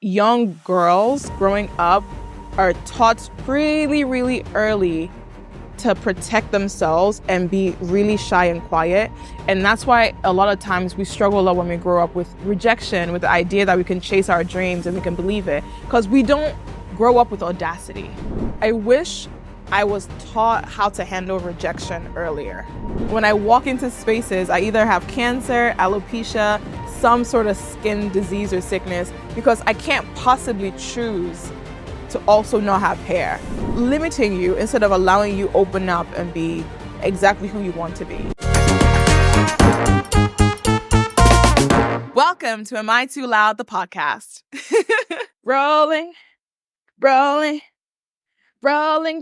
young girls growing up are taught really, really early to protect themselves and be really shy and quiet. And that's why a lot of times we struggle a lot when we grow up with rejection, with the idea that we can chase our dreams and we can believe it, because we don't grow up with audacity. I wish I was taught how to handle rejection earlier. When I walk into spaces, I either have cancer, alopecia, some sort of skin disease or sickness, because I can't possibly choose to also not have hair, limiting you instead of allowing you open up and be exactly who you want to be. Welcome to Am I Too Loud, the podcast. rolling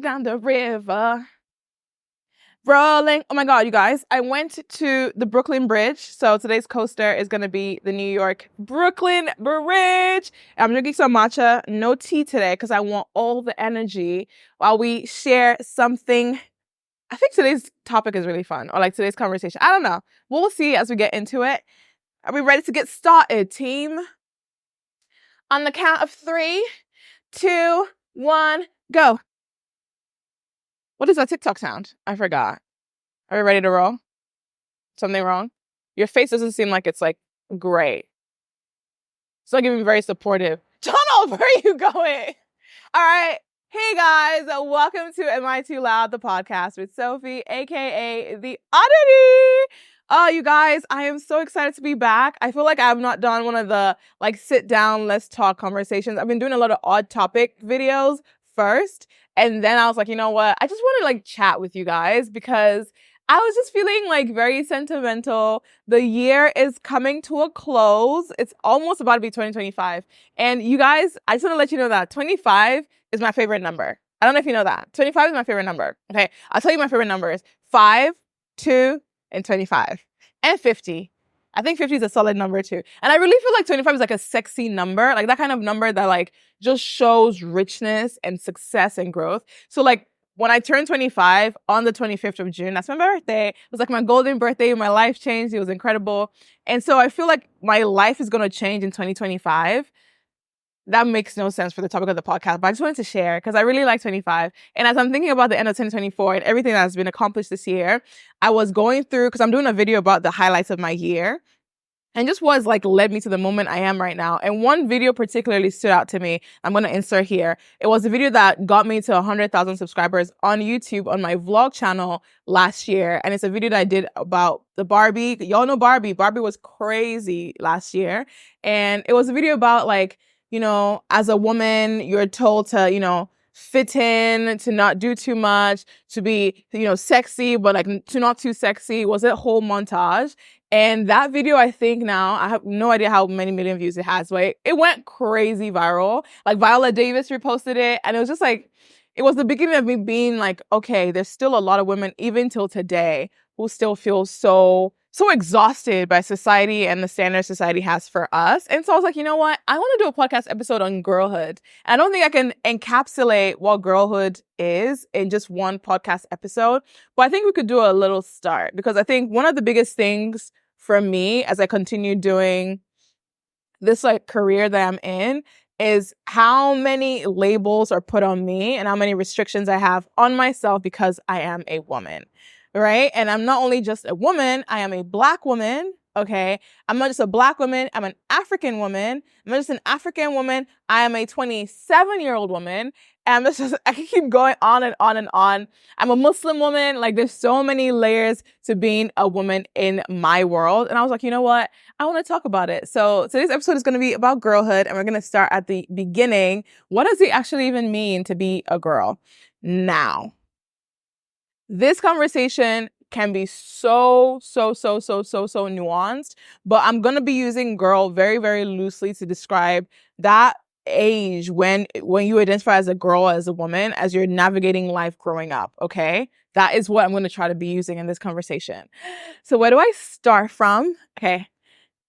down the river. Rolling. Oh my God, you guys, I went to the Brooklyn Bridge. So today's coaster is going to be the New York Brooklyn Bridge. I'm drinking some matcha, no tea today, because I want all the energy while we share something. I think today's topic is really fun, or like today's conversation. I don't know. We'll see as we get into it. Are we ready to get started, team? On the count of 3, 2, 1, go. What is that TikTok sound? I forgot. Are we ready to roll? Something wrong? Your face doesn't seem like it's like great. It's not even very supportive. Donald, where are you going? All right. Hey guys, welcome to Am I Too Loud, the podcast with Sophie, aka the Oddity. Oh, you guys, I am so excited to be back. I feel like I've not done one of the like sit down, let's talk conversations. I've been doing a lot of odd topic videos first. And then I was like, you know what? I just want to like chat with you guys because I was just feeling like very sentimental. The year is coming to a close. It's almost about to be 2025. And you guys, I just want to let you know that 25 is my favorite number. I don't know if you know that. 25 is my favorite number. Okay. I'll tell you my favorite numbers. 5, 2, and 25. And 50. I think 50 is a solid number too. And I really feel like 25 is like a sexy number, like that kind of number that like just shows richness and success and growth. So like when I turned 25 on the 25th of June, that's my birthday. It was like my golden birthday. My life changed. It was incredible. And so I feel like my life is going to change in 2025. That makes no sense for the topic of the podcast, but I just wanted to share because I really like 25. And as I'm thinking about the end of 2024 and everything that has been accomplished this year, I was going through, because I'm doing a video about the highlights of my year, and just was like led me to the moment I am right now. And one video particularly stood out to me. I'm going to insert here. It was a video that got me to 100,000 subscribers on YouTube on my vlog channel last year. And it's a video that I did about the Barbie. Y'all know Barbie. Barbie was crazy last year. And it was a video about like, you know, as a woman, you're told to, you know, fit in, to not do too much, to be, you know, sexy, but like to not too sexy. It was a whole montage. And that video, I think now, I have no idea how many million views it has, but it went crazy viral. Like Viola Davis reposted it. And it was just like, it was the beginning of me being like, okay, there's still a lot of women, even till today, who still feel so exhausted by society and the standards society has for us. And so I was like, you know what? I want to do a podcast episode on girlhood. And I don't think I can encapsulate what girlhood is in just one podcast episode, but I think we could do a little start, because I think one of the biggest things for me as I continue doing this like career that I'm in is how many labels are put on me and how many restrictions I have on myself because I am a woman. Right? And I'm not only just a woman, I am a Black woman. Okay. I'm not just a Black woman. I'm an African woman. I'm not just an African woman. I am a 27-year-old woman. And I can keep going on and on and on. I'm a Muslim woman. Like there's so many layers to being a woman in my world. And I was like, you know what? I want to talk about it. So today's episode is going to be about girlhood. And we're going to start at the beginning. What does it actually even mean to be a girl? Now, this conversation can be so nuanced, but I'm going to be using girl very, very loosely to describe that age when you identify as a girl, as a woman, as you're navigating life growing up, okay? That is what I'm going to try to be using in this conversation. So where do I start from? Okay.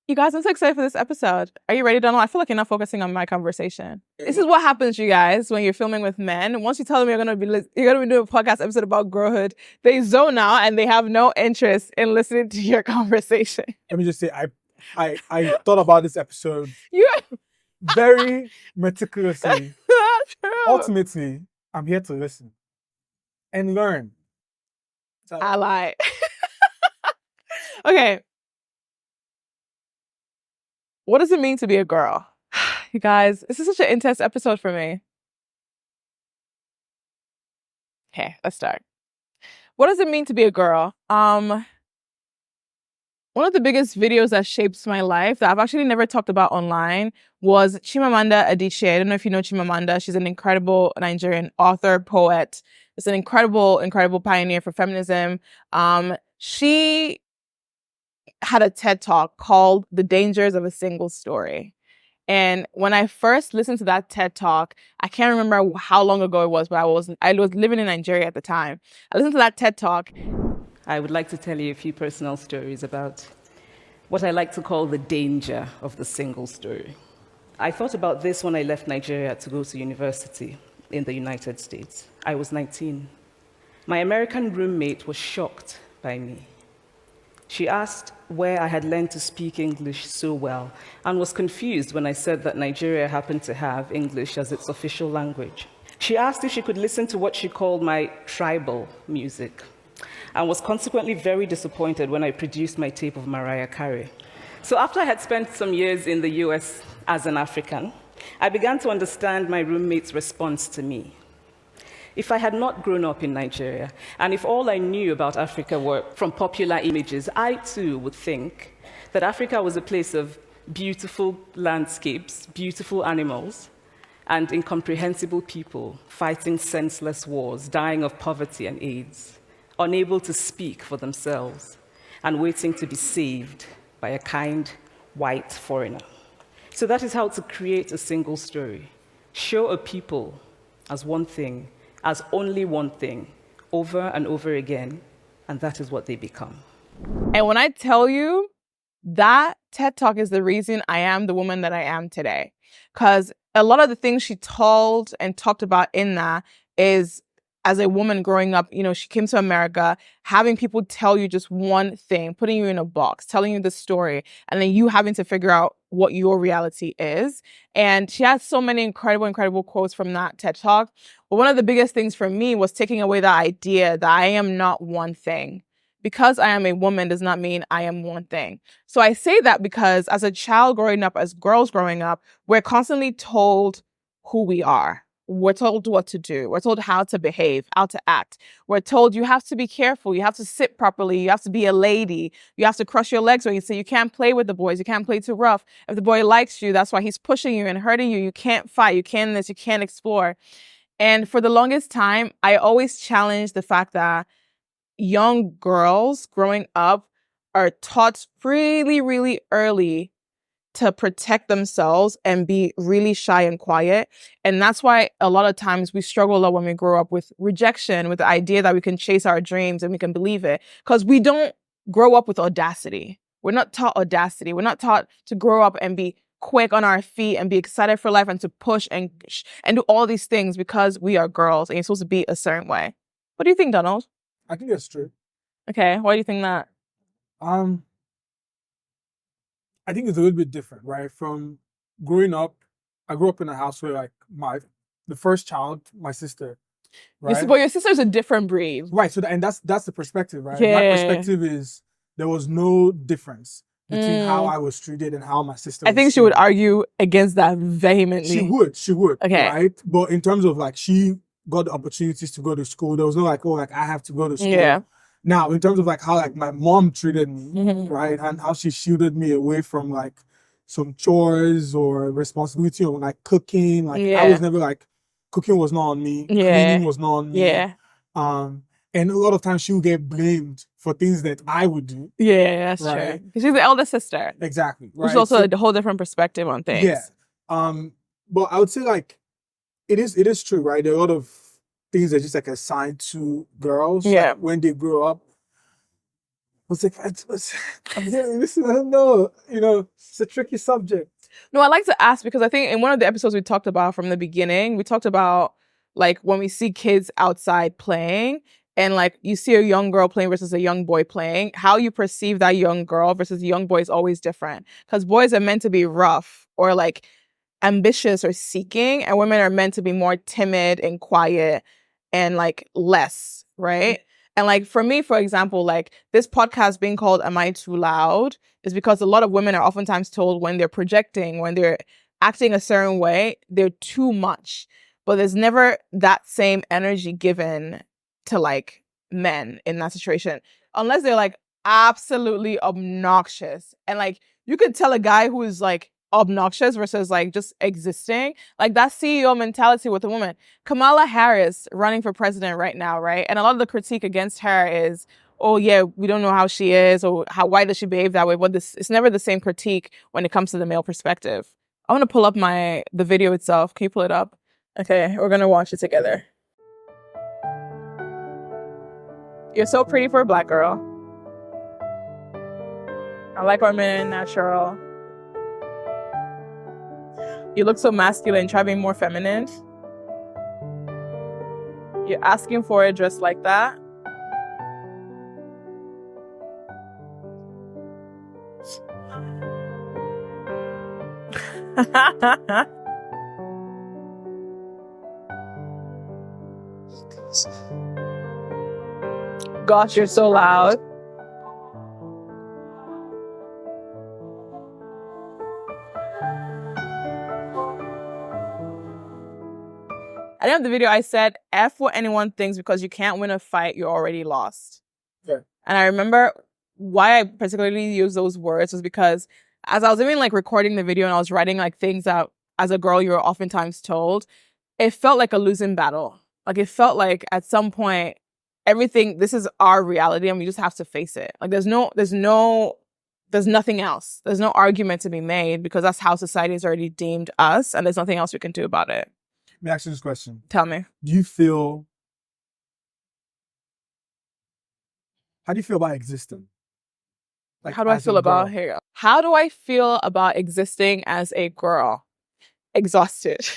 You guys, I'm so excited for this episode. Are you ready, Donald? I feel like you're not focusing on my conversation. This is what happens, you guys, when you're filming with men. Once you tell them you're gonna be doing a podcast episode about girlhood, they zone out and they have no interest in listening to your conversation. Let me just say, I thought about this episode very meticulously. True. Ultimately, I'm here to listen and learn. So, I lie. Okay. What does it mean to be a girl? You guys, this is such an intense episode for me. Okay, let's start. What does it mean to be a girl? One of the biggest videos that shapes my life that I've actually never talked about online was Chimamanda Adichie. I don't know if you know Chimamanda. She's an incredible Nigerian author, poet. It's an incredible, incredible pioneer for feminism. She had a TED Talk called The Dangers of a Single Story. And when I first listened to that TED Talk, I can't remember how long ago it was, but I was living in Nigeria at the time. I listened to that TED Talk. I would like to tell you a few personal stories about what I like to call the danger of the single story. I thought about this when I left Nigeria to go to university in the United States. I was 19. My American roommate was shocked by me. She asked where I had learned to speak English so well and was confused when I said that Nigeria happened to have English as its official language. She asked if she could listen to what she called my tribal music and was consequently very disappointed when I produced my tape of Mariah Carey. So after I had spent some years in the US as an African, I began to understand my roommate's response to me. If I had not grown up in Nigeria, and if all I knew about Africa were from popular images, I too would think that Africa was a place of beautiful landscapes, beautiful animals, and incomprehensible people fighting senseless wars, dying of poverty and AIDS, unable to speak for themselves, and waiting to be saved by a kind white foreigner. So that is how to create a single story. Show a people as one thing, as only one thing, over and over again, and that is what they become. And when I tell you, that TED Talk is the reason I am the woman that I am today. Because a lot of the things she told and talked about in that is, as a woman growing up, you know, she came to America, having people tell you just one thing, putting you in a box, telling you the story, and then you having to figure out what your reality is. And she has so many incredible, incredible quotes from that TED Talk. But one of the biggest things for me was taking away the idea that I am not one thing. Because I am a woman does not mean I am one thing. So I say that because as a child growing up, as girls growing up, we're constantly told who we are. We're told what to do. We're told how to behave, how to act. We're told you have to be careful. You have to sit properly. You have to be a lady. You have to cross your legs when you say you can't play with the boys. You can't play too rough. If the boy likes you, that's why he's pushing you and hurting you. You can't fight. You can't this. You can't explore. And for the longest time, I always challenged the fact that young girls growing up are taught really, really early to protect themselves and be really shy and quiet. And that's why a lot of times we struggle a lot when we grow up with rejection, with the idea that we can chase our dreams and we can believe it. Because we don't grow up with audacity. We're not taught audacity. We're not taught to grow up and be quick on our feet and be excited for life and to push and do all these things because we are girls and you're supposed to be a certain way. What do you think, Donald? I think that's true. Okay, why do you think that? I think it's a little bit different, right? From growing up, I grew up in a house where like the first child, my sister, right? But your sister's a different breed. Right. So that's the perspective, right? Yeah. My perspective is there was no difference between how I was treated and how my sister was I think she would argue against that vehemently. She would. Okay. Right. But in terms of like she got the opportunities to go to school, there was no like, oh, like I have to go to school. Yeah. Now, in terms of like how like my mom treated me, right, and how she shielded me away from like some chores or responsibility on like cooking, like I was never like cooking was not on me, cleaning was not on me. Yeah. And a lot of times she would get blamed for things that I would do. Yeah, that's true. Because she's the elder sister. Exactly. Right. Which is also a whole different perspective on things. Yeah. But I would say like it is true, right? There are a lot of things that just like assigned to girls like, when they grow up. I was like, I'm hearing this, I don't know, you know, it's a tricky subject. No, I like to ask because I think in one of the episodes we talked about from the beginning, we talked about like when we see kids outside playing and like you see a young girl playing versus a young boy playing, how you perceive that young girl versus the young boy is always different. Because boys are meant to be rough or like ambitious or seeking, and women are meant to be more timid and quiet and like less, right? And like for me, for example, like this podcast being called Am I Too Loud is because a lot of women are oftentimes told when they're projecting, when they're acting a certain way, they're too much. But there's never that same energy given to like men in that situation, unless they're like absolutely obnoxious. And like you could tell a guy who is like obnoxious versus like just existing, like that CEO mentality with a woman. Kamala Harris running for president right now, right? And a lot of the critique against her is, oh yeah, we don't know how she is, or why does she behave that way? But it's never the same critique when it comes to the male perspective. I want to pull up the video itself. Can you pull it up? Okay, we're gonna watch it together. You're so pretty for a Black girl. I like women natural. You look so masculine. Try being more feminine. You're asking for a dress like that. Gosh, you're so loud. At the end of the video, I said, F what anyone thinks, because you can't win a fight, you're already lost. Yeah. And I remember why I particularly used those words was because as I was even like recording the video and I was writing like things that as a girl you were oftentimes told, it felt like a losing battle. Like it felt like at some point, this is our reality and we just have to face it. Like there's nothing else. There's no argument to be made because that's how society has already deemed us and there's nothing else we can do about it. Let me ask you this question. Tell me. How do you feel about existing? Like, how do I feel about, here you go. How do I feel about existing as a girl? Exhausted.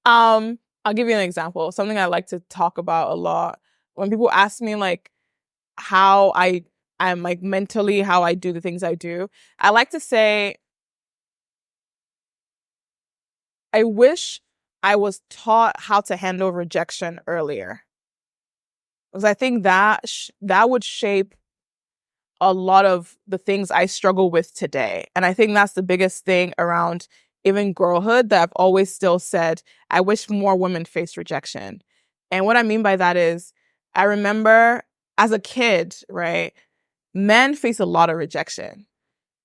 I'll give you an example. Something I like to talk about a lot. When people ask me like how I'm like mentally, how I do the things I do, I like to say, I wish I was taught how to handle rejection earlier. Because I think that would shape a lot of the things I struggle with today. And I think that's the biggest thing around even girlhood that I've always still said, I wish more women faced rejection. And what I mean by that is, I remember as a kid, right, men face a lot of rejection.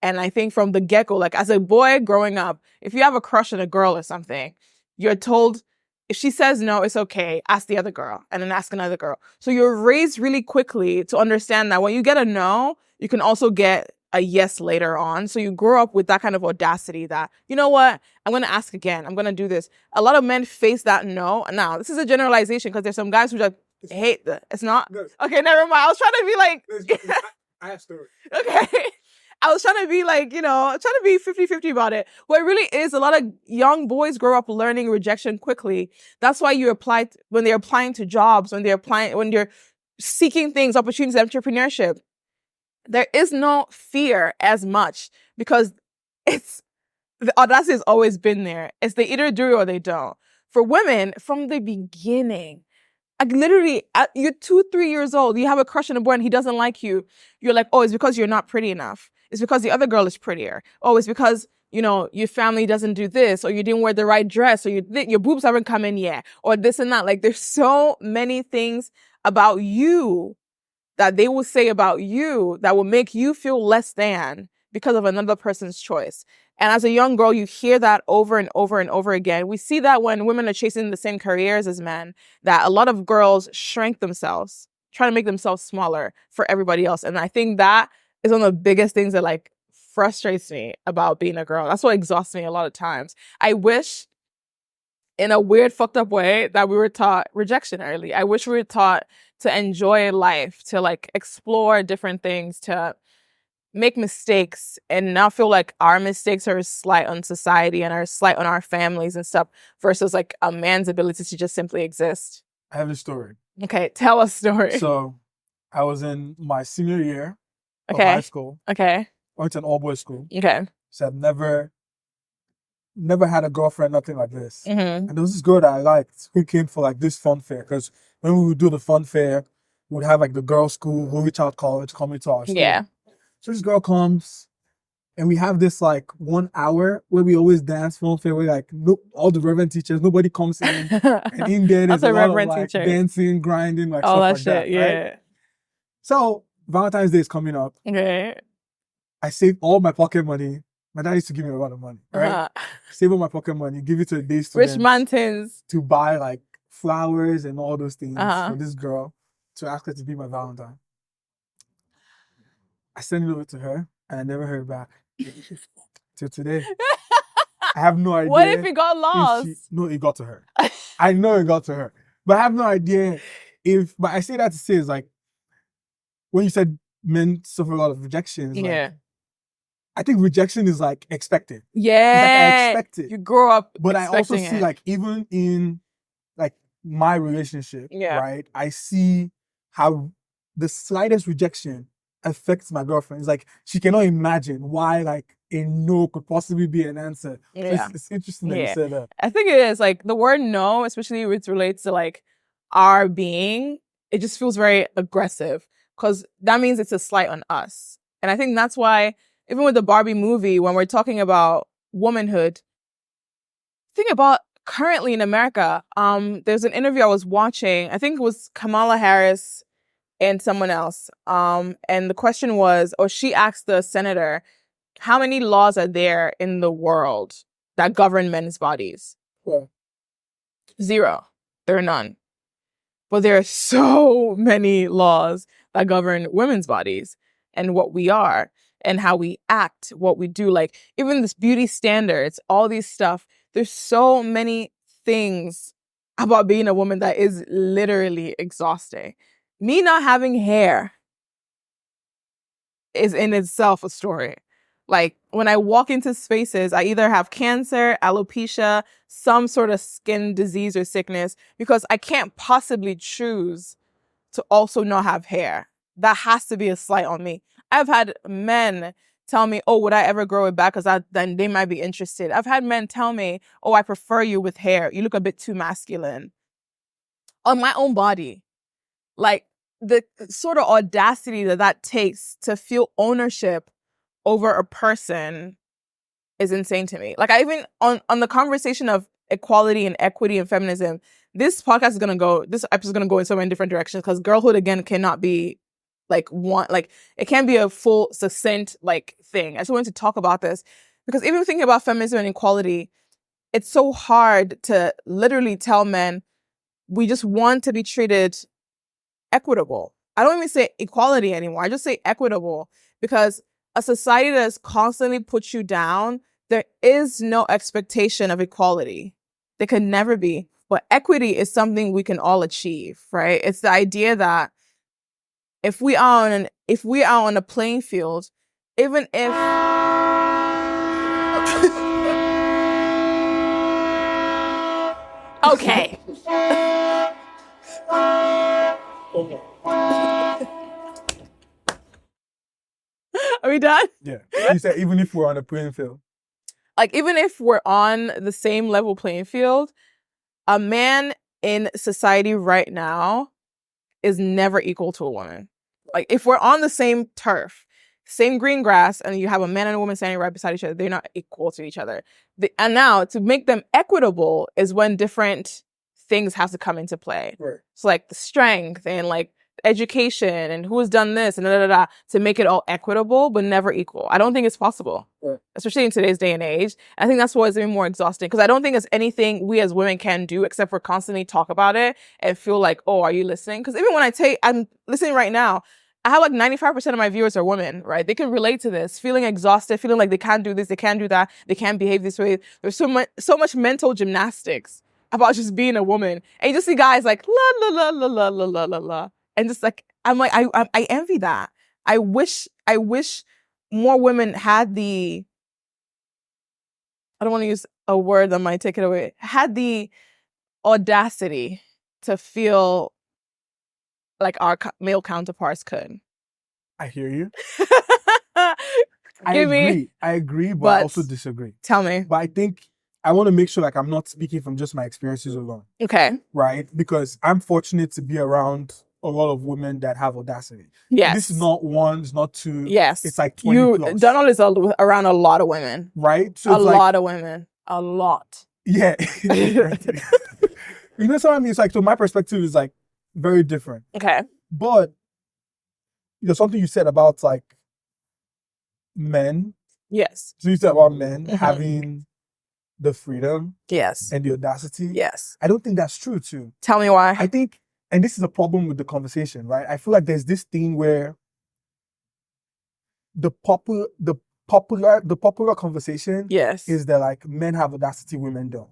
And I think from the get-go, like as a boy growing up, if you have a crush on a girl or something, you're told, if she says no, it's okay, ask the other girl and then ask another girl. So you're raised really quickly to understand that when you get a no, you can also get a yes later on. So you grow up with that kind of audacity that, you know what, I'm going to ask again. I'm going to do this. A lot of men face that no. Now, this is a generalization because there's some guys who just hate that. It's not? No. Okay, never mind. I was trying to be like... I have stories. Okay. I was trying to be like, trying to be 50-50 about it. What it really is, a lot of young boys grow up learning rejection quickly. That's why when they're applying to jobs, when you're seeking things, opportunities, entrepreneurship, there is no fear as much because the audacity has always been there. It's they either do it or they don't. For women, from the beginning, like literally, you're 2-3 years old, you have a crush on a boy and he doesn't like you. You're like, oh, it's because you're not pretty enough. It's because the other girl is prettier. Oh, it's because, your family doesn't do this, or you didn't wear the right dress, or your boobs haven't come in yet, or this and that. Like there's so many things about you that they will say about you that will make you feel less than because of another person's choice. And as a young girl, you hear that over and over and over again. We see that when women are chasing the same careers as men, that a lot of girls shrink themselves, try to make themselves smaller for everybody else. And I think that is one of the biggest things that like frustrates me about being a girl. That's what exhausts me a lot of times. I wish in a weird, fucked up way that we were taught rejection early. I wish we were taught to enjoy life, to like explore different things, to make mistakes and not feel like our mistakes are a slight on society and are a slight on our families and stuff versus like a man's ability to just simply exist. I have a story. Okay, tell us a story. So I was in my senior year of high school. Okay. I went to an all-boys school. Okay. So I've never never had a girlfriend, nothing like this. Mm-hmm. And there was this girl that I liked who came for like this fun fair. Because when we would do the fun fair, we'd have like the girls' school, Holy Child College coming to our school. Yeah. So this girl comes, and we have this like 1 hour where we always dance fun fair. Where like all the reverend teachers, nobody comes in, and in there there's a lot of like dancing, grinding, like all stuff that like shit. that. Yeah. Right? So Valentine's Day is coming up. Okay. I saved all my pocket money. My dad used to give me a lot of money, right? Uh-huh. Save all my pocket money, give it to a day student. Rich mountains. To buy like flowers and all those things for this girl to ask her to be my Valentine. I sent it over to her and I never heard back till today. I have no idea. What if it got lost? No, it got to her. I know it got to her, but I have no idea if. But I say that to say is like when you said men suffer a lot of rejection. Yeah. Like, I think rejection is like expected. Yeah. It's like I expect it. You grow up. But I also see like even in like my relationship, right? I see how the slightest rejection affects my girlfriend. It's like she cannot imagine why like a no could possibly be an answer. Yeah. So it's interesting that you said that. I think it is like the word no, especially when it relates to like our being, it just feels very aggressive because that means it's a slight on us. And I think that's why even with the Barbie movie, when we're talking about womanhood, think about currently in America, there's an interview I was watching. I think it was Kamala Harris and someone else. And the question was, or she asked the senator, how many laws are there in the world that govern men's bodies? Yeah. 0. There are none. But there are so many laws that govern women's bodies and what we are and how we act, what we do. Like even this beauty standards, all these stuff. There's so many things about being a woman that is literally exhausting. Me not having hair is in itself a story. Like when I walk into spaces, I either have cancer, alopecia, some sort of skin disease or sickness, because I can't possibly choose to also not have hair. That has to be a slight on me. I've had men tell me, oh, would I ever grow it back? Because then they might be interested. I've had men tell me, oh, I prefer you with hair. You look a bit too masculine. On my own body. Like the sort of audacity that takes to feel ownership over a person is insane to me. Like I even on the conversation of equality and equity and feminism, this episode is gonna go in so many different directions because girlhood again cannot be like one, like it can't be a full succinct like thing. I just wanted to talk about this because even thinking about feminism and equality, it's so hard to literally tell men we just want to be treated equitable. I don't even say equality anymore. I just say equitable because a society that has constantly put you down, there is no expectation of equality. There can never be. But equity is something we can all achieve, right? It's the idea that if we are on a playing field, even if okay. Are we done? Yeah. You said even if we're on a playing field. Like even if we're on the same level playing field, a man in society right now is never equal to a woman. Like if we're on the same turf, same green grass, and you have a man and a woman standing right beside each other, they're not equal to each other. And now to make them equitable is when different things have to come into play. Right. So like the strength and like education and who has done this and to make it all equitable but never equal. I don't think it's possible, especially in today's day and age. I think that's what's even more exhausting because I don't think it's anything we as women can do except for constantly talk about it and feel like, oh, are you listening? Because even when I'm listening right now, I have like 95% of my viewers are women, right? They can relate to this, feeling exhausted, feeling like they can't do this, they can't do that, they can't behave this way. There's so much mental gymnastics about just being a woman, and you just see guys like la la la la la la la la. And just like, I'm like, I envy that. I wish more women had I don't want to use a word that might take it away, had the audacity to feel like our male counterparts could. I hear you. I agree, but I also disagree. Tell me. But I think I want to make sure like I'm not speaking from just my experiences alone. Okay. Right? Because I'm fortunate to be around a lot of women that have audacity. Yes. This is not one, it's not two. Yes. It's like 20 plus. Donald is around a lot of women. Right? So a lot of women. A lot. Yeah. You know what I mean? It's like, so my perspective is like very different. Okay. But, something you said about like men. Yes. So you said about men having the freedom. Yes. And the audacity. Yes. I don't think that's true too. Tell me why. I think, and this is a problem with the conversation, right? I feel like there's this thing where the popular conversation is that like men have audacity, women don't.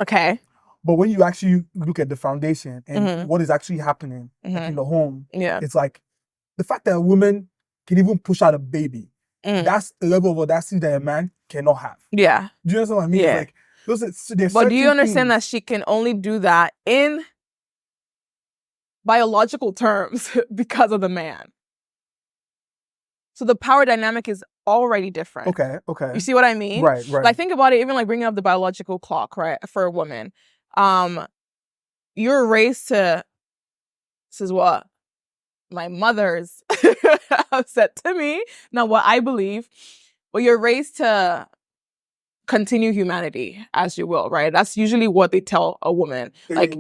Okay. But when you actually look at the foundation and what is actually happening like in the home, it's like the fact that a woman can even push out a baby. That's a level of audacity that a man cannot have. Yeah. Do you understand what I mean? Yeah. But do you understand that she can only do that in biological terms because of the man? So the power dynamic is already different. Okay. You see what I mean? Right. Like think about it, even like bringing up the biological clock, right? For a woman. You're raised to, this is what my mother's have said to me, not what I believe, but you're raised to continue humanity as you will, right? That's usually what they tell a woman. Like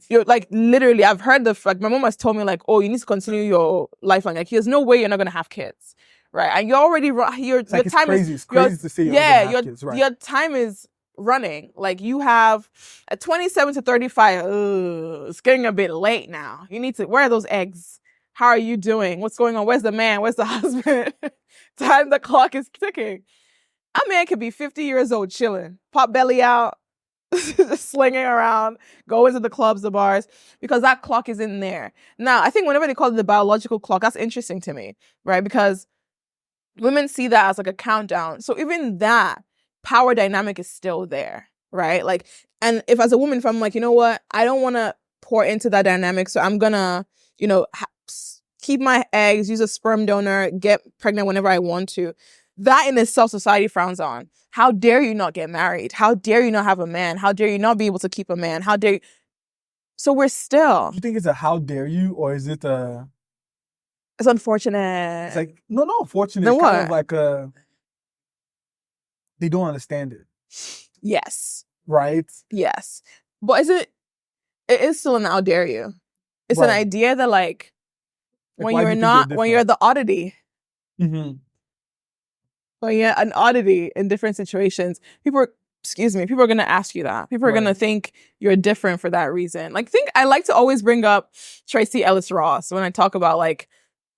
you're like literally, I've heard like my mom has told me like, oh, you need to continue your lifeline. Like there's no way you're not gonna have kids, right? And you're already your time crazy. is crazy to say you're gonna have kids, right? Your time is running. Like you have at 27 to 35. It's getting a bit late now. You need to, where are those eggs? How are you doing? What's going on? Where's the man? Where's the husband? The clock is ticking. A man could be 50 years old chilling, pop belly out, slinging around, go into the clubs, the bars, because that clock is in there. Now, I think whenever they call it the biological clock, that's interesting to me, right? Because women see that as like a countdown. So even that power dynamic is still there, right? Like, and if as a woman, if I'm like, you know what, I don't want to pour into that dynamic, so I'm gonna, keep my eggs, use a sperm donor, get pregnant whenever I want to. That in itself, society frowns on. How dare you not get married? How dare you not have a man? How dare you not be able to keep a man? How dare you? So we're still. Do you think it's a how dare you, or is it a? It's unfortunate. It's like no, unfortunate. Then It's what? kind of like a. They don't understand it. Yes. Right. Yes, but it is still an how dare you. It's an idea that like when you're the oddity. Mm-hmm. Well, yeah, an oddity in different situations. People are going to ask you that. People are going to think you're different for that reason. Like, I like to always bring up Tracy Ellis Ross when I talk about like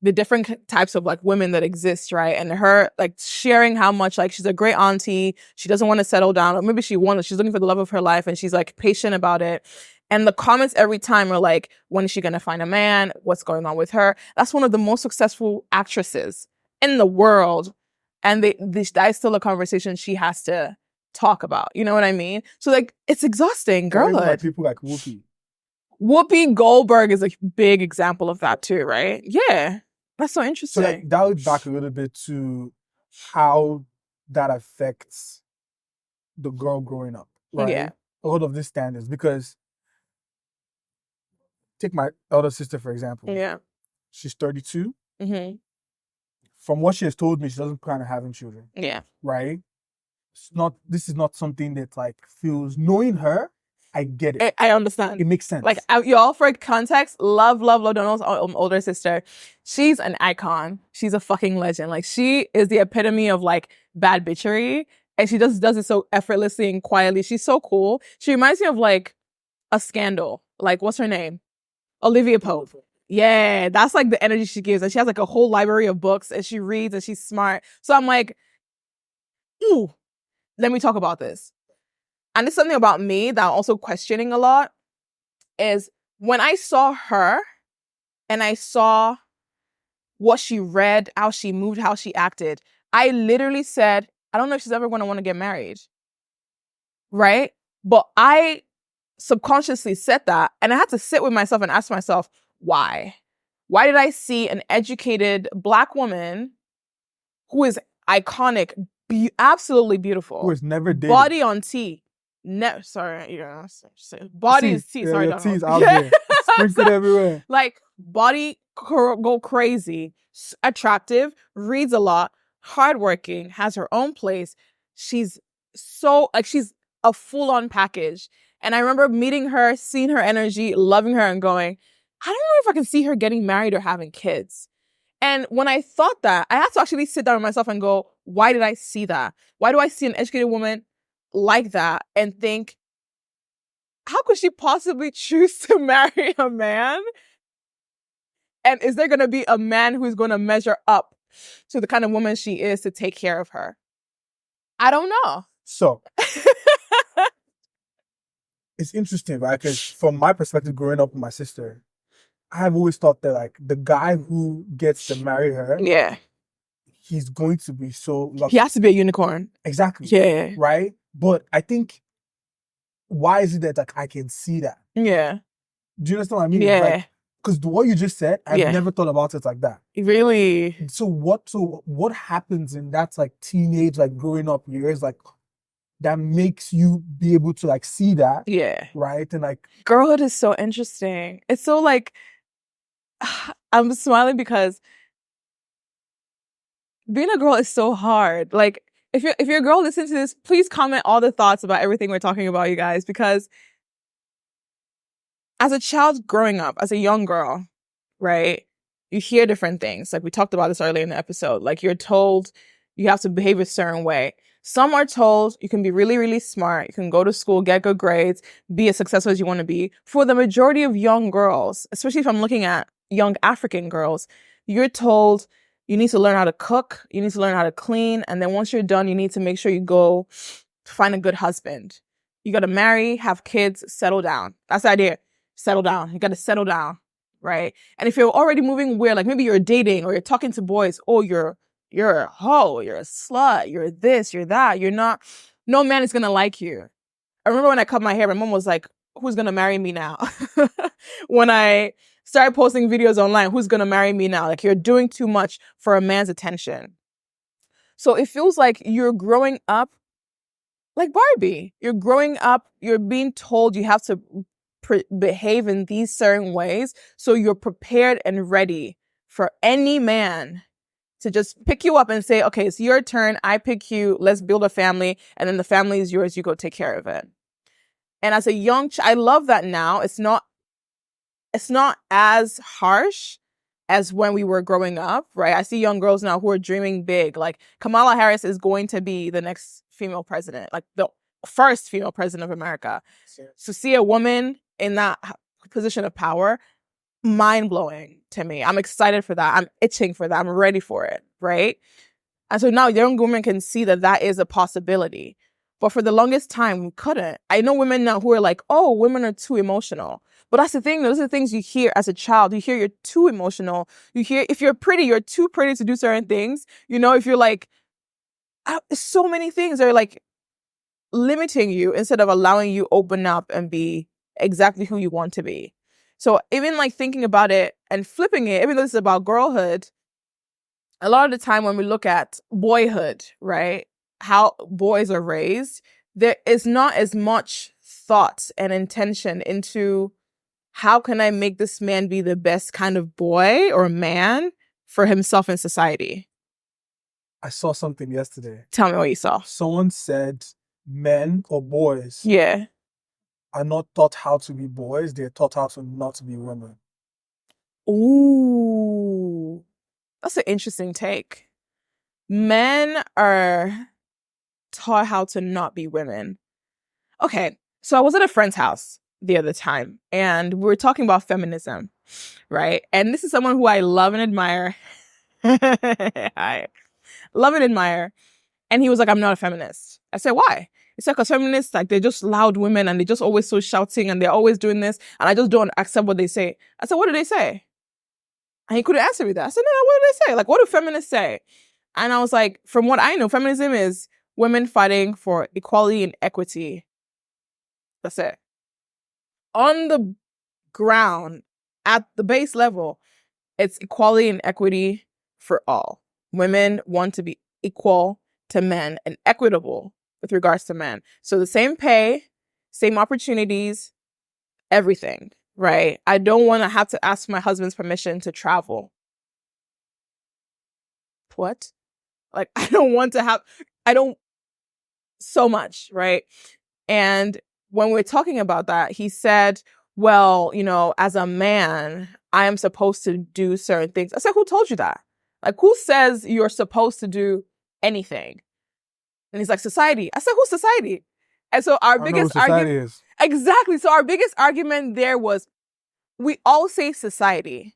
the different types of like women that exist, right? And her like sharing how much like she's a great auntie. She doesn't want to settle down, or maybe she's looking for the love of her life, and she's like patient about it. And the comments every time are like, when is she going to find a man? What's going on with her? That's one of the most successful actresses in the world. And that's still a conversation she has to talk about. You know what I mean? So like, it's exhausting. Girlhood. Like people like Whoopi. Whoopi Goldberg is a big example of that too, right? Yeah. That's so interesting. So like, dial it back a little bit to how that affects the girl growing up, right? Yeah. A lot of these standards, because take my elder sister, for example. Yeah. She's 32. Mm-hmm. From what she has told me, she doesn't plan on having children. Yeah. Right? This is not something that like feels, knowing her, I get it. I understand. It makes sense. Like, y'all, for context, love Donald's older sister. She's an icon. She's a fucking legend. Like, she is the epitome of like bad bitchery. And she just does it so effortlessly and quietly. She's so cool. She reminds me of like a Scandal. Like, what's her name? Olivia Pope. Yeah, that's like the energy she gives. And she has like a whole library of books, and she reads, and she's smart. So I'm like, ooh, let me talk about this. And it's something about me that I'm also questioning a lot, is when I saw her and I saw what she read, how she moved, how she acted, I literally said, I don't know if she's ever going to want to get married. Right? But I subconsciously said that, and I had to sit with myself and ask myself, why? Why did I see an educated Black woman who is iconic, absolutely beautiful, who has never dated, body on T, sorry, body is T. Sorry, T is Donald. out there. Sprinkled everywhere. Like body go crazy, attractive, reads a lot, hardworking, has her own place. She's so like she's a full-on package. And I remember meeting her, seeing her energy, loving her, and going, I don't know if I can see her getting married or having kids. And when I thought that, I had to actually sit down with myself and go, why did I see that? Why do I see an educated woman like that and think, how could she possibly choose to marry a man? And is there going to be a man who's going to measure up to the kind of woman she is to take care of her? I don't know. So, it's interesting, right? Because from my perspective, growing up with my sister, I've always thought that like the guy who gets to marry her, Yeah, he's going to be so lucky. he has to be a unicorn. Exactly. Yeah. Right? But I think, why is it that like I can see that? Yeah. Do you understand what I mean? Yeah. Because what you just said, I've Yeah. never thought about it like that. Really? So what happens in that like teenage, like growing up years, like that makes you be able to like see that? Yeah. Right? And like Girlhood is so interesting. It's so like, I'm smiling because being a girl is so hard. Like, if you're a girl listening to this, please comment all the thoughts about everything we're talking about, you guys, because as a child growing up, as a young girl, right, you hear different things. Like we talked about this earlier in the episode. Like you're told you have to behave a certain way. Some are told you can be really, really smart. You can go to school, get good grades, be as successful as you want to be. For the majority of young girls, especially if I'm looking at young African girls, you're told you need to learn how to cook, you need to learn how to clean, and then once you're done, you need to make sure you go find a good husband. You got to marry, have kids, settle down. That's the idea. Settle down. You got to settle down, right? And if you're already moving weird, like maybe you're dating or you're talking to boys, oh, you're a hoe, you're a slut, you're this, you're that, you're not, no man is going to like you. I remember when I cut my hair, my mom was like, who's going to marry me now? When I started posting videos online, who's going to marry me now? Like you're doing too much for a man's attention. So it feels like you're growing up like Barbie. You're growing up, you're being told you have to behave in these certain ways. So you're prepared and ready for any man to just pick you up and say, okay, it's your turn. I pick you. Let's build a family. And then the family is yours. You go take care of it. And as a young I love that now. It's not as harsh as when we were growing up, right? I see young girls now who are dreaming big. Like Kamala Harris is going to be the next female president, like the first female president of America. So see a woman in that position of power, mind-blowing to me. I'm excited for that. I'm itching for that. I'm ready for it, right? And so now young women can see that that is a possibility. But for the longest time, we couldn't. I know women now who are like, oh, women are too emotional. But that's the thing. Those are the things you hear as a child. You hear you're too emotional. You hear if you're pretty, you're too pretty to do certain things. You know, if you're like, so many things are like limiting you instead of allowing you open up and be exactly who you want to be. So even like thinking about it and flipping it, even though this is about girlhood, a lot of the time when we look at boyhood, right, how boys are raised, there is not as much thought and intention into how can I make this man be the best kind of boy or man for himself in society. I saw something yesterday. Tell me what you saw. Someone said men or boys are not taught how to be boys. They're taught how to not be women. Ooh, that's an interesting take. Men are taught how to not be women. Okay, so I was at a friend's house the other time, and we were talking about feminism, right? And this is someone who I love and admire. I love and admire. And he was like, I'm not a feminist. I said, why? He said, because feminists, like, they're just loud women and they're just always so shouting and they're always doing this. And I just don't accept what they say. I said, what do they say? And he couldn't answer me that. I said, no, what do they say? Like, what do feminists say? And I was like, from what I know, feminism is women fighting for equality and equity. That's it. On the ground, at the base level, it's equality and equity for all. Women want to be equal to men and equitable with regards to men. So the same pay, same opportunities, everything, right? I don't want to have to ask my husband's permission to travel. What? Like, I don't so much, right? And when we're talking about that, he said, well, you know, as a man, I am supposed to do certain things. I said, who told you that? Like, who says you're supposed to do anything? And he's like, society. I said, who's society? And so our biggest argument is. Exactly. So our biggest argument there was, we all say society.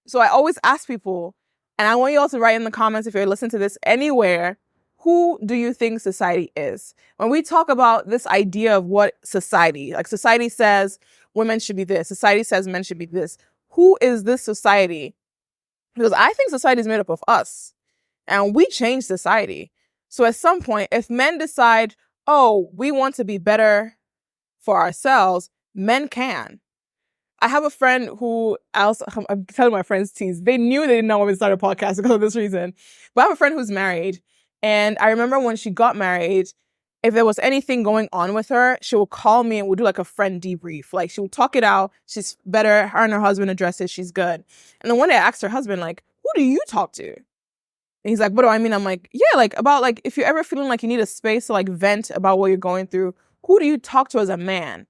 So I always ask people, and I want you all to write in the comments if you're listening to this anywhere, who do you think society is? When we talk about this idea of what society, like society says women should be this, society says men should be this, who is this society? Because I think society is made up of us, and we change society. So at some point, if men decide, oh, we want to be better for ourselves, men can. I have a friend who I'm telling my friends tease. They knew they didn't know when we started a podcast because of this reason. But I have a friend who's married. And I remember when she got married, if there was anything going on with her, she would call me and we'll do like a friend debrief. Like she would talk it out. She's better. Her and her husband address it. She's good. And then one day I asked her husband, like, who do you talk to? And he's like, what do I mean? I'm like, yeah, like about like if you're ever feeling like you need a space to like vent about what you're going through, who do you talk to as a man?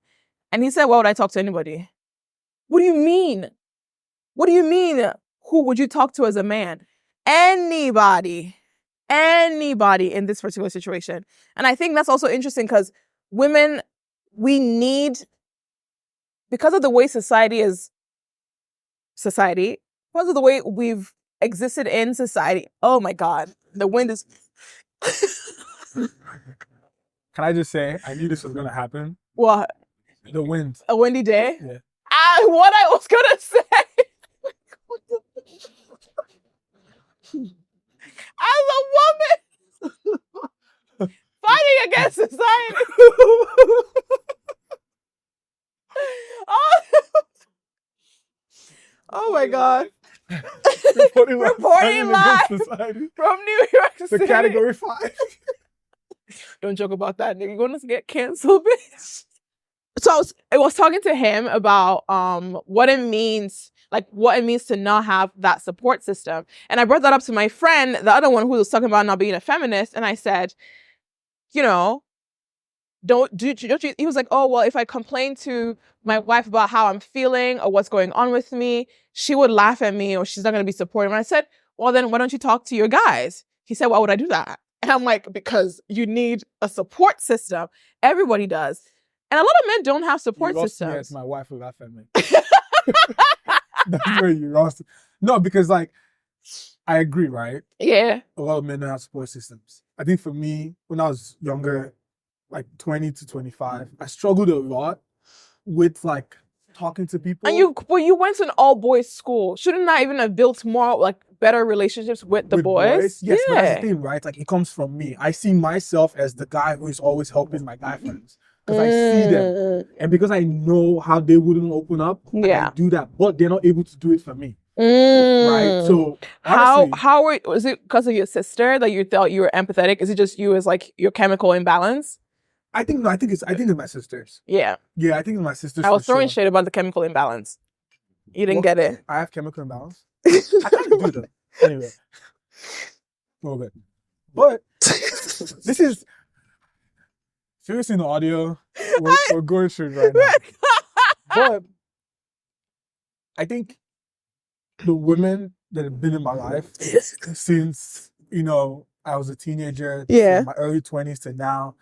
And he said, why would I talk to anybody? What do you mean? What do you mean? Who would you talk to as a man? Anybody in this particular situation. And I think that's also interesting because women, we need, because of the way because of the way we've existed in society. Oh my God, the wind is. Can I just say, I knew this was going to happen. What? The wind. A windy day? Yeah. What I was going to say. As a woman fighting against society. Oh my God. Reporting live from New York City. The category 5. Don't joke about that, nigga. You're going to get canceled, bitch. So I was talking to him about what it means to not have that support system. And I brought that up to my friend, the other one who was talking about not being a feminist. And I said, you know, don't you, he was like, oh, well, if I complain to my wife about how I'm feeling or what's going on with me, she would laugh at me or she's not going to be supportive. And I said, well, then why don't you talk to your guys? He said, why would I do that? And I'm like, because you need a support system. Everybody does. And a lot of men don't have support systems. Yes, my wife would laugh at me. That's where you lost it. No, because like, I agree, right? Yeah. A lot of men don't have support systems. I think for me, when I was younger, like 20 to 25, I struggled a lot with like talking to people. And you went to an all-boys school. Shouldn't that even have built more like better relationships with the boys? Yes, yeah. But that's the thing, right? Like it comes from me. I see myself as the guy who is always helping my guy friends. Because I see them. And because I know how they wouldn't open up, I do that. But they're not able to do it for me. Right? So honestly, was it because of your sister that you thought you were empathetic? Is it just you as like your chemical imbalance? I think it's my sisters. Yeah. Yeah, I think it's my sisters. I was throwing shade about the chemical imbalance. You didn't get it. I have chemical imbalance. I kind of do though. Anyway. A little bit. But this is seriously in the audio. We're going through it right now. But I think the women that have been in my life since, you know, I was a teenager, in my early 20s to now,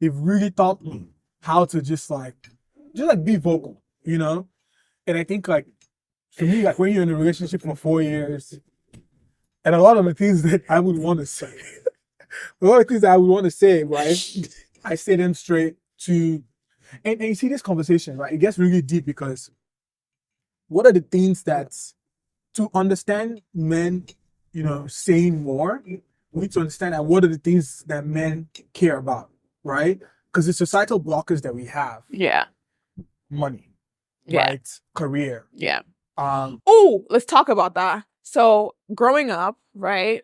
they've really taught me how to just be vocal, you know? And I think like, for me, like when you're in a relationship for 4 years, and a lot of the things that I would want to say, right? I say them straight to, and you see this conversation, right? It gets really deep because what are the things that, to understand men, you know, saying more, we need to understand that what are the things that men care about, right? Because the societal blockers that we have. Yeah. Money. Yeah. Right? Career. Yeah. Let's talk about that. So growing up, right?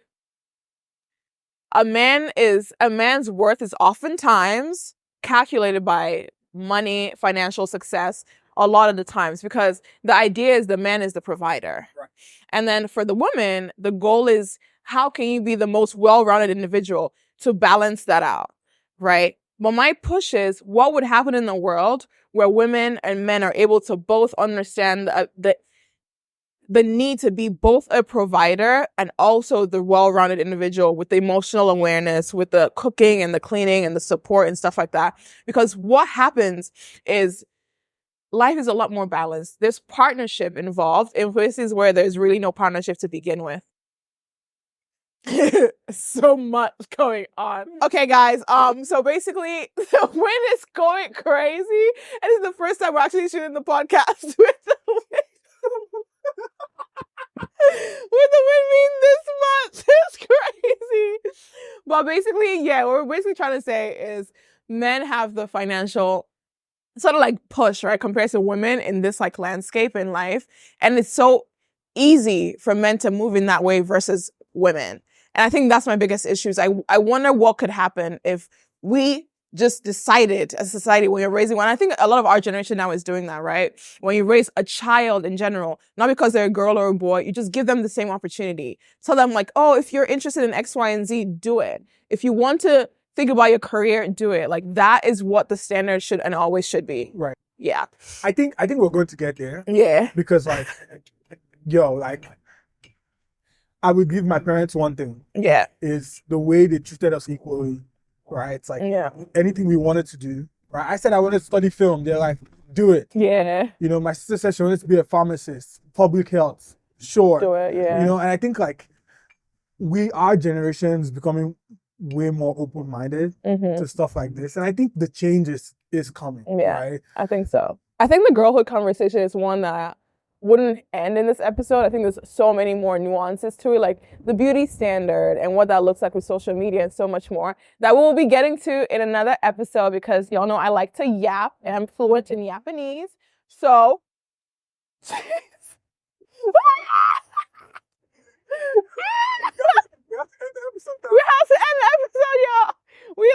A man's worth is oftentimes calculated by money, financial success a lot of the times, because the idea is the man is the provider. Right. And then for the woman, the goal is how can you be the most well-rounded individual to balance that out, right? But my push is what would happen in a world where women and men are able to both understand the need to be both a provider and also the well-rounded individual with the emotional awareness, with the cooking and the cleaning and the support and stuff like that. Because what happens is life is a lot more balanced. There's partnership involved in places where there's really no partnership to begin with. So much going on. Okay, guys. So basically, the wind is going crazy, and it's the first time we're actually shooting the podcast with the wind. With the wind being this much, it's crazy. But basically, yeah, what we're basically trying to say is men have the financial sort of like push, right, compared to women in this like landscape in life, and it's so easy for men to move in that way versus women. And I think that's my biggest issue. I wonder what could happen if we just decided as a society, when you're raising one, I think a lot of our generation now is doing that, right? When you raise a child in general, not because they're a girl or a boy, you just give them the same opportunity. Tell them like, oh, if you're interested in X, Y, and Z, do it. If you want to think about your career, do it. Like that is what the standard should and always should be. Right. Yeah. I think we're going to get there. Yeah. Because like, I would give my parents one thing. Yeah. Is the way they treated us equally. Right. It's like anything we wanted to do. Right. I said I wanted to study film. They're like, do it. Yeah. You know, my sister said she wanted to be a pharmacist, public health. Sure. Do it. Yeah. You know, and I think like our generation is becoming way more open-minded to stuff like this. And I think the change is coming. Yeah. Right? I think so. I think the girlhood conversation is one that wouldn't end in this episode. I think there's so many more nuances to it, like the beauty standard and what that looks like with social media and so much more that we'll be getting to in another episode, because y'all know I like to yap and I'm fluent in Japanese. So we have to end the episode, y'all. We